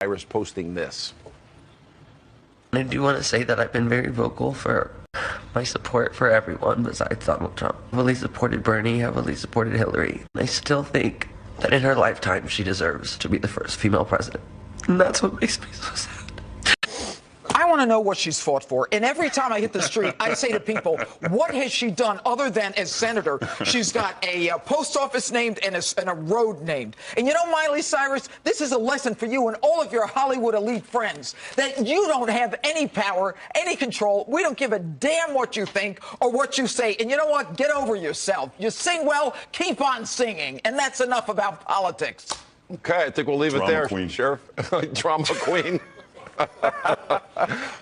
Cyrus posting this. I do want to say that I've been very vocal for my support for everyone besides Donald Trump. I've heavily supported Bernie, I've heavily supported Hillary. I still think that in her lifetime she deserves to be the first female president. And that's what makes me so sad. I want to know what she's fought for. And every time I hit the street, I say to people, what has she done other than as senator? She's got a post office named and a road named. And you know, Miley Cyrus, this is a lesson for you and all of your Hollywood elite friends, that you don't have any power, any control. We don't give a damn what you think or what you say. And you know what? Get over yourself. You sing well, keep on singing. And that's enough about politics. Okay, I think we'll leave it there, Queen. Sheriff. Drama queen.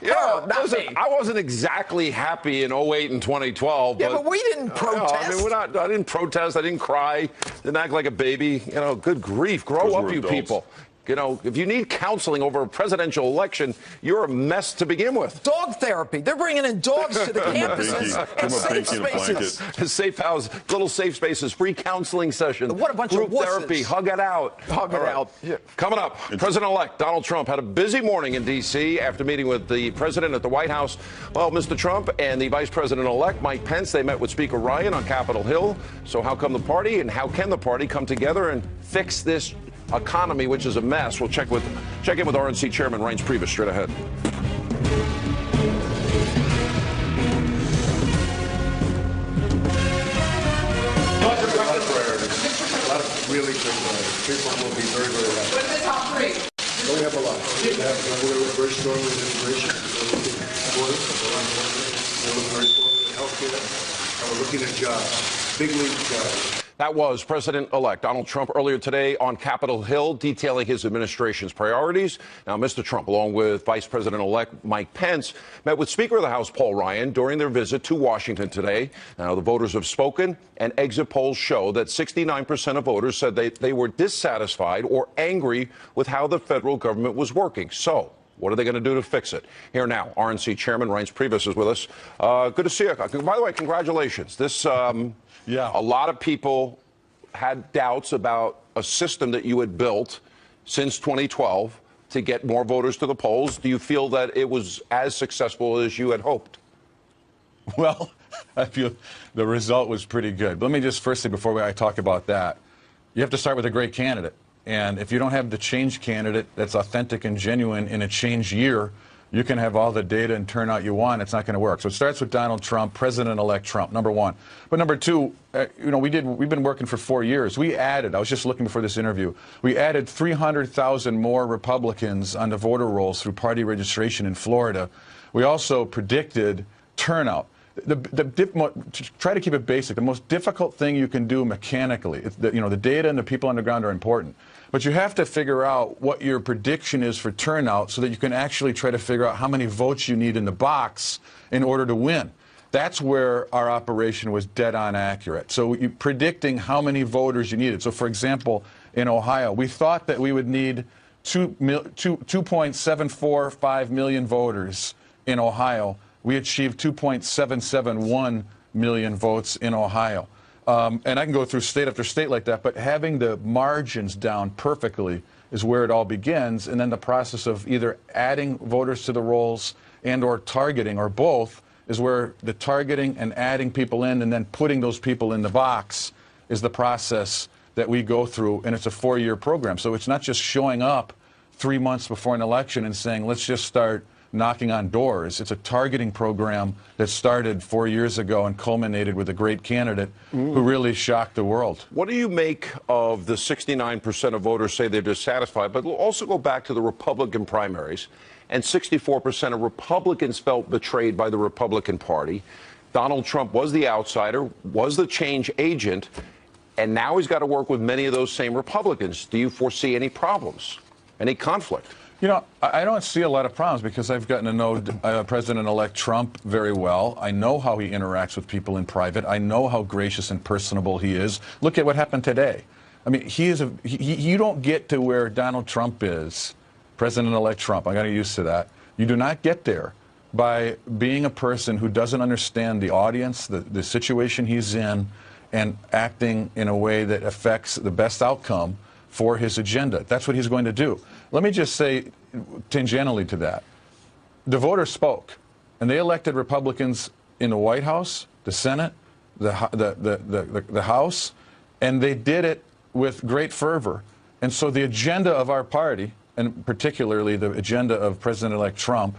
Yeah, listen, I wasn't exactly happy in 08 and 2012. Yeah, but we didn't protest. I mean, I didn't protest. I didn't cry. Didn't act like a baby. You know, good grief. Grow up, you people. You know, if you need counseling over a presidential election, you're a mess to begin with. Dog therapy. They're bringing in dogs to the campuses and safe spaces. Safe house, little safe spaces, free counseling sessions. What a bunch group of wusses. therapy. Hug it out. Hug it out. Yeah. Coming up, President-elect Donald Trump had a busy morning in D.C. after meeting with the president at the White House. Well, Mr. Trump and the vice president-elect Mike Pence, they met with Speaker Ryan on Capitol Hill. So how come the party and how can the party come together and fix this economy, which is a mess? We'll check in with RNC Chairman Reince Priebus straight ahead. Really good. People will be very, very happy. What's the top three? We have a lot. We're very strong with immigration. We're looking very strong with healthcare. And we're looking at jobs. Big league jobs. That was President-elect Donald Trump earlier today on Capitol Hill, detailing his administration's priorities. Now, Mr. Trump, along with Vice President-elect Mike Pence, met with Speaker of the House Paul Ryan during their visit to Washington today. Now, the voters have spoken, and exit polls show that 69% of voters said they were dissatisfied or angry with how the federal government was working. So, what are they going to do to fix it? Here now, RNC Chairman Reince Priebus is with us. Good to see you. By the way, congratulations. This, a lot of people had doubts about a system that you had built since 2012 to get more voters to the polls. Do you feel that it was as successful as you had hoped? Well, I feel the result was pretty good. Let me just first say, before I talk about that, you have to start with a great candidate. And if you don't have the change candidate that's authentic and genuine in a change year, you can have all the data and turnout you want. It's not going to work. So it starts with Donald Trump, President-elect Trump, number one. But number two, you know, we've been working for 4 years. We added, I was just looking before this interview, we added 300,000 more Republicans on the voter rolls through party registration in Florida. We also predicted turnout. Try to keep it basic. The most difficult thing you can do mechanically, the data and the people on the ground are important. But you have to figure out what your prediction is for turnout so that you can actually try to figure out how many votes you need in the box in order to win. That's where our operation was dead on accurate. So predicting how many voters you needed. So, for example, in Ohio, we thought that we would need 2.745 million voters in Ohio. We achieved 2.771 million votes in Ohio. And I can go through state after state like that, but having the margins down perfectly is where it all begins, and then the process of either adding voters to the rolls and or targeting, or both, is where the targeting and adding people in and then putting those people in the box is the process that we go through, and it's a 4-year program. So it's not just showing up 3 months before an election and saying, let's just start knocking on doors. It's a targeting program that started 4 years ago and culminated with a great candidate who really shocked the world. What do you make of the 69% of voters say they're dissatisfied? But we'll also go back to the Republican primaries, and 64% of Republicans felt betrayed by the Republican Party. Donald Trump was the outsider, was the change agent, and now he's got to work with many of those same Republicans. Do you foresee any problems, any conflict? You know, I don't see a lot of problems because I've gotten to know President-elect Trump very well. I know how he interacts with people in private. I know how gracious and personable he is. Look at what happened today. I mean, you don't get to where Donald Trump is, President-elect Trump. I got used to that. You do not get there by being a person who doesn't understand the audience, the situation he's in, and acting in a way that affects the best outcome for his agenda. That's what he's going to do. Let me just say, tangentially to that, the voters spoke, and they elected Republicans in the White House, the Senate, the House, and they did it with great fervor. And so the agenda of our party, and particularly the agenda of President-elect Trump,